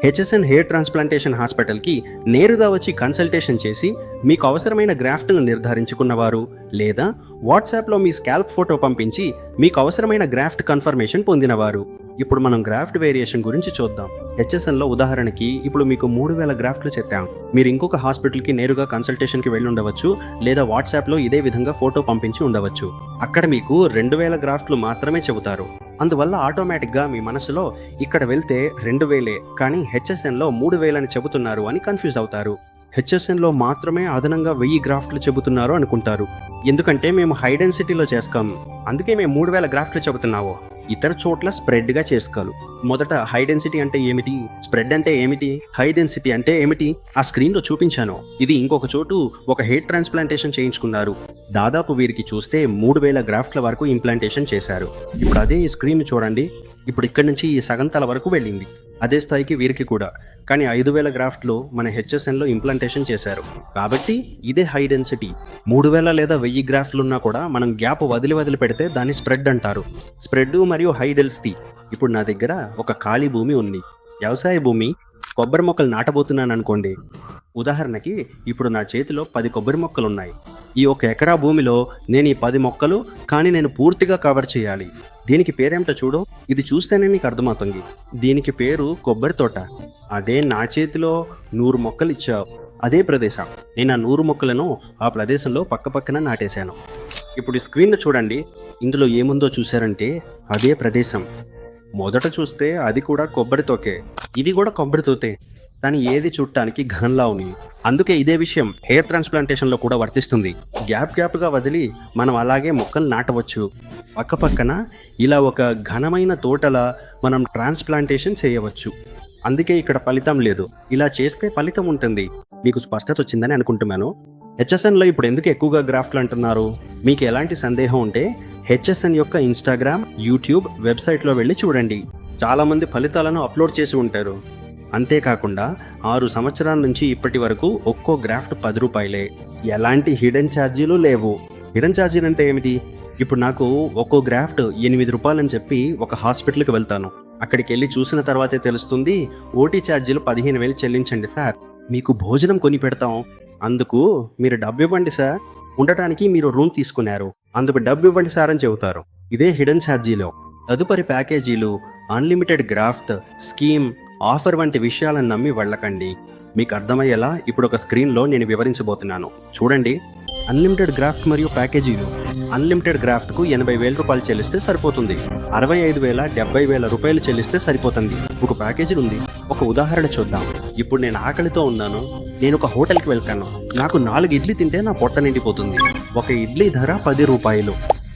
HSN hair transplantation హాస్పిటల్కి నేరుగా వచ్చి కన్సల్టేషన్ చేసి మీకు అవసరమైన గ్రాఫ్ట్ను నిర్ధారించుకున్నవారు, లేదా వాట్సాప్లో మీ స్కాల్ప్ ఫోటో పంపించి మీకు అవసరమైన గ్రాఫ్ట్ కన్ఫర్మేషన్ పొందినవారు. ఇప్పుడు మనం గ్రాఫ్ట్ వేరియేషన్ గురించి చూద్దాం. హెచ్ఎస్ఎన్లో ఉదాహరణకి ఇప్పుడు మీకు 3000 గ్రాఫ్ట్లు చెప్పాం. మీరు ఇంకొక హాస్పిటల్కి నేరుగా కన్సల్టేషన్కి వెళ్ళి ఉండవచ్చు, లేదా వాట్సాప్లో ఇదే విధంగా ఫోటో పంపించి ఉండవచ్చు. అక్కడ మీకు 2000 గ్రాఫ్ట్లు మాత్రమే చెబుతారు. అందువల్ల ఆటోమేటిక్గా మీ మనసులో ఇక్కడ వెళ్తే 2000 కానీ హెచ్ఎస్ఎన్లో 3000 అని చెబుతున్నారు అని కన్ఫ్యూజ్ అవుతారు. హెచ్ఎస్ఎన్లో మాత్రమే అదనంగా 1000 గ్రాఫ్ట్లు చెబుతున్నారు అనుకుంటారు. ఎందుకంటే మేము హై డెన్సిటీలో చేస్తాం, అందుకే మేము 3000 గ్రాఫ్ట్లు చెబుతున్నాము. ఇతర చోట్ల స్ప్రెడ్గా చేసుకోవాలి. మొదట హై డెన్సిటీ అంటే ఏమిటి, స్ప్రెడ్ అంటే ఏమిటి, హై డెన్సిటీ అంటే ఏమిటి ఆ స్క్రీన్లో చూపించాను. ఇది ఇంకొక చోటు ఒక హెయిర్ ట్రాన్స్ప్లాంటేషన్ చేయించుకున్నారు. దాదాపు వీరికి చూస్తే 3000 గ్రాఫ్ట్ల వరకు ఇంప్లాంటేషన్ చేశారు. ఇప్పుడు అదే ఈ స్క్రీన్ చూడండి. ఇప్పుడు ఇక్కడి నుంచి ఈ సగంతల వరకు వెళ్ళింది. అదే స్థాయికి వీరికి కూడా, కానీ 5000 గ్రాఫ్ట్లు మన హెచ్ఎస్ఎన్లో ఇంప్లాంటేషన్ చేశారు. కాబట్టి ఇదే హై డెన్సిటీ. 3000 లేదా 1000 గ్రాఫ్ట్లు ఉన్నా కూడా మనం గ్యాప్ వదిలి పెడితే దాన్ని స్ప్రెడ్ అంటారు. స్ప్రెడ్ మరియు హై డెన్సిటీ. ఇప్పుడు నా దగ్గర ఒక ఖాళీ భూమి ఉంది, వ్యవసాయ భూమి. కొబ్బరి మొక్కలు నాటబోతున్నాను అనుకోండి. ఉదాహరణకి ఇప్పుడు నా చేతిలో 10 కొబ్బరి మొక్కలు ఉన్నాయి. ఈ 1 ఎకరా భూమిలో నేను ఈ 10 మొక్కలు కానీ నేను పూర్తిగా కవర్ చేయాలి. దీనికి పేరేమిటో చూడు. ఇది చూస్తేనే మీకు అర్థమవుతుంది. దీనికి పేరు కొబ్బరి తోట. అదే నా చేతిలో 100 మొక్కలు ఇచ్చావు, అదే ప్రదేశం. నేను ఆ 100 మొక్కలను ఆ ప్రదేశంలో పక్కపక్కన నాటేశాను. ఇప్పుడు ఈ స్క్రీన్ చూడండి. ఇందులో ఏముందో చూసారంటే అదే ప్రదేశం. మొదట చూస్తే అది కూడా కొబ్బరి తోకే, ఇది కూడా కొబ్బరి తోతే, కానీ ఏది చూడటానికి ఘనంలా ఉంది. అందుకే ఇదే విషయం హెయిర్ ట్రాన్స్ప్లాంటేషన్లో కూడా వర్తిస్తుంది. గ్యాప్గా వదిలి మనం అలాగే మొక్కలు నాటవచ్చు. పక్కపక్కన ఇలా ఒక ఘనమైన తోటలా మనం ట్రాన్స్ప్లాంటేషన్ చేయవచ్చు. అందుకే ఇక్కడ ఫలితం లేదు, ఇలా చేస్తే ఫలితం ఉంటుంది. మీకు స్పష్టత వచ్చిందని అనుకుంటున్నాను. హెచ్ఎస్ఎన్లో ఇప్పుడు ఎందుకు ఎక్కువగా గ్రాఫ్ట్లు అంటున్నారు? మీకు ఎలాంటి సందేహం ఉంటే హెచ్ఎస్ఎన్ యొక్క ఇన్స్టాగ్రామ్, యూట్యూబ్, వెబ్సైట్లో వెళ్ళి చూడండి. చాలామంది ఫలితాలను అప్లోడ్ చేసి ఉంటారు. అంతేకాకుండా 6 సంవత్సరాల నుంచి ఇప్పటి వరకు ఒక్కో గ్రాఫ్ట్ 10 రూపాయలే. ఎలాంటి హిడెన్ ఛార్జీలు లేవు. హిడెన్ ఛార్జీలు అంటే ఏమిటి? ఇప్పుడు నాకు ఒక్కో గ్రాఫ్ట్ 8 రూపాయలని చెప్పి ఒక హాస్పిటల్కి వెళ్తాను. అక్కడికి వెళ్ళి చూసిన తర్వాతే తెలుస్తుంది, ఓటీ ఛార్జీలు 15,000 చెల్లించండి సార్, మీకు భోజనం కొని పెడతాం, అందుకు మీరు డబ్బు ఇవ్వండి సార్, ఉండటానికి మీరు రూమ్ తీసుకున్నారు, అందుకు డబ్బు ఇవ్వండి సార్ అని చెబుతారు. ఇదే హిడెన్ ఛార్జీలో. తదుపరి ప్యాకేజీలు, అన్లిమిటెడ్ గ్రాఫ్ట్, స్కీమ్, ఆఫర్ వంటి విషయాలను నమ్మి వెళ్ళకండి. మీకు అర్థమయ్యేలా ఇప్పుడు ఒక స్క్రీన్లో నేను వివరించబోతున్నాను. చూడండి. అన్లిమిటెడ్ గ్రాఫ్ట్ మరియు ప్యాకేజీలు. అన్లిమిటెడ్ గ్రాఫ్ట్కు 80,000 రూపాయలు చెల్లిస్తే సరిపోతుంది. 65,000, 70,000 రూపాయలు చెల్లిస్తే సరిపోతుంది. ఒక ప్యాకేజీ ఉంది. ఒక ఉదాహరణ చూద్దాం. ఇప్పుడు నేను ఆకలితో ఉన్నాను. నేను ఒక హోటల్కి వెళ్తాను. నాకు 4 ఇడ్లీ తింటే నా పొట్ట నిండిపోతుంది. ఒక ఇడ్లీ ధర 10 రూపాయలు.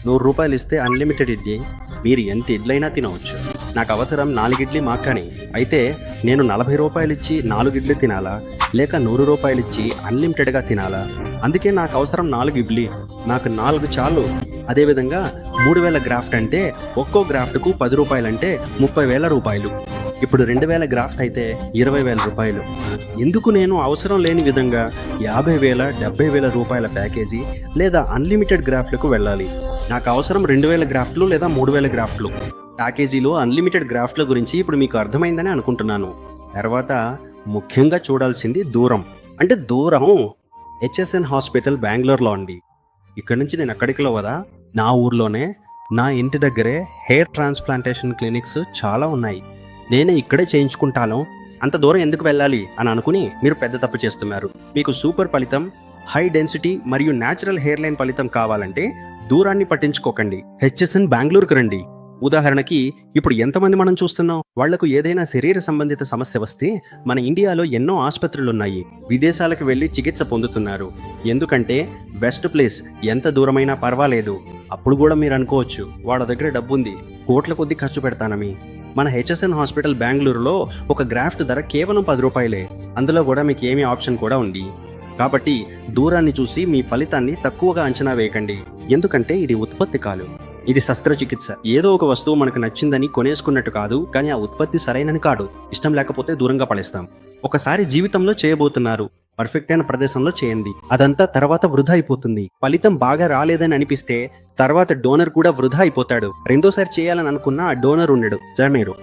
100 రూపాయలు ఇస్తే అన్లిమిటెడ్ ఇడ్లీ. మీరు ఎంత ఇడ్లైనా తినవచ్చు. నాకు అవసరం 4 ఇడ్లీ మాకాని. అయితే నేను 40 రూపాయలు ఇచ్చి 4 ఇడ్లీ తినాలా, లేక 100 రూపాయలు ఇచ్చి అన్లిమిటెడ్గా తినాలా? అందుకే నాకు అవసరం 4 ఇడ్లీ. నాకు 4 చాలు. అదేవిధంగా 3000 గ్రాఫ్ట్ అంటే ఒక్కో గ్రాఫ్ట్కు 10 రూపాయలు అంటే 30,000 రూపాయలు. ఇప్పుడు 2000 గ్రాఫ్ట్ అయితే 20,000 రూపాయలు. ఎందుకు నేను అవసరం లేని విధంగా 50,000, 70,000 రూపాయల ప్యాకేజీ లేదా అన్లిమిటెడ్ గ్రాఫ్ట్లకు వెళ్ళాలి? నాకు అవసరం 2000 గ్రాఫ్ట్లు లేదా 3000 గ్రాఫ్ట్లు. ప్యాకేజీలో అన్లిమిటెడ్ గ్రాఫ్ట్ల గురించి ఇప్పుడు మీకు అర్థమైందని అనుకుంటున్నాను. తర్వాత ముఖ్యంగా చూడాల్సింది దూరం. అంటే దూరం హెచ్ఎస్ఎన్ హాస్పిటల్ బెంగళూరులో అండి. ఇక్కడ నుంచి నేను ఎక్కడికిలో కదా, నా ఊర్లోనే నా ఇంటి దగ్గరే హెయిర్ ట్రాన్స్ప్లాంటేషన్ క్లినిక్స్ చాలా ఉన్నాయి. నేనే ఇక్కడే చేయించుకుంటాను. అంత దూరం ఎందుకు వెళ్ళాలి అని అనుకుని మీరు పెద్ద తప్పు చేస్తున్నారు. మీకు సూపర్ ఫలితం, హై డెన్సిటీ మరియు న్యాచురల్ హెయిర్ లైన్ ఫలితం కావాలంటే దూరాన్ని పట్టించుకోకండి. హెచ్ఎస్ఎన్ బెంగళూరుకు రండి. ఉదాహరణకి ఇప్పుడు ఎంతమంది మనం చూస్తున్నాం, వాళ్లకు ఏదైనా శరీర సంబంధిత సమస్య వస్తే మన ఇండియాలో ఎన్నో ఆసుపత్రులు ఉన్నాయి. విదేశాలకు వెళ్ళి చికిత్స పొందుతున్నారు. ఎందుకంటే బెస్ట్ ప్లేస్. ఎంత దూరమైనా పర్వాలేదు. అప్పుడు కూడా మీరు అనుకోవచ్చు, వాళ్ళ దగ్గర డబ్బుంది, కోట్ల కొద్ది ఖర్చు పెడతానని. మన హెచ్ఎస్ఎన్ హాస్పిటల్ బెంగళూరులో ఒక గ్రాఫ్ట్ ధర కేవలం 10 రూపాయలే. అందులో కూడా మీకు ఏమీ ఆప్షన్ కూడా ఉంది. కాబట్టి దూరాన్ని చూసి మీ ఫలితాన్ని తక్కువగా అంచనా వేయకండి. ఎందుకంటే ఇది ఉత్పత్తి కాదు, ఇది శస్త్రచికిత్స. ఏదో ఒక వస్తువు మనకు నచ్చిందని కొనేసుకున్నట్టు కాదు, కానీ ఆ ఉత్పత్తి సరైనని కాదు. ఇష్టం లేకపోతే దూరంగా పడేస్తాం. ఒకసారి జీవితంలో చేయబోతున్నారు, పర్ఫెక్ట్ అయిన ప్రదేశంలో చేయండి. అదంతా తర్వాత వృధా అయిపోతుంది. ఫలితం బాగా రాలేదని అనిపిస్తే తర్వాత డోనర్ కూడా వృధా అయిపోతాడు. రెండోసారి చేయాలని అనుకున్న ఆ డోనర్ ఉండడు. జర్మేరు